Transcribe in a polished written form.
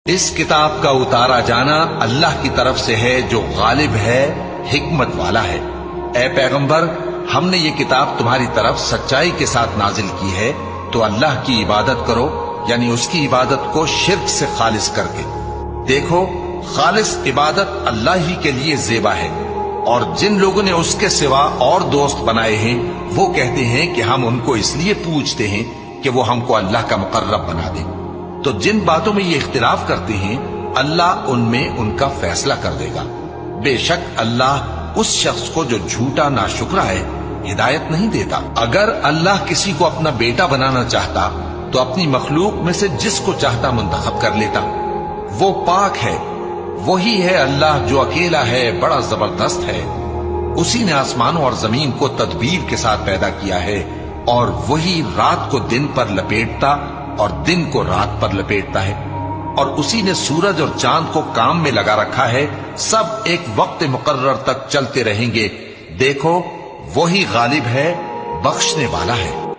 اس کتاب کا اتارا جانا اللہ کی طرف سے ہے جو غالب ہے، حکمت والا ہے۔ اے پیغمبر، ہم نے یہ کتاب تمہاری طرف سچائی کے ساتھ نازل کی ہے، تو اللہ کی عبادت کرو، یعنی اس کی عبادت کو شرک سے خالص کر کے۔ دیکھو، خالص عبادت اللہ ہی کے لیے زیبا ہے، اور جن لوگوں نے اس کے سوا اور دوست بنائے ہیں وہ کہتے ہیں کہ ہم ان کو اس لیے پوجتے ہیں کہ وہ ہم کو اللہ کا مقرب بنا دیں۔ تو جن باتوں میں یہ اختلاف کرتے ہیں اللہ ان میں ان کا فیصلہ کر دے گا۔ بے شک اللہ اس شخص کو جو جھوٹا ناشکرا ہے ہدایت نہیں دیتا۔ اگر اللہ کسی کو اپنا بیٹا بنانا چاہتا تو اپنی مخلوق میں سے جس کو چاہتا منتخب کر لیتا۔ وہ پاک ہے، وہی ہے اللہ جو اکیلا ہے، بڑا زبردست ہے۔ اسی نے آسمانوں اور زمین کو تدبیر کے ساتھ پیدا کیا ہے، اور وہی رات کو دن پر لپیٹتا اور دن کو رات پر لپیٹتا ہے، اور اسی نے سورج اور چاند کو کام میں لگا رکھا ہے، سب ایک وقت مقرر تک چلتے رہیں گے۔ دیکھو، وہی غالب ہے، بخشنے والا ہے۔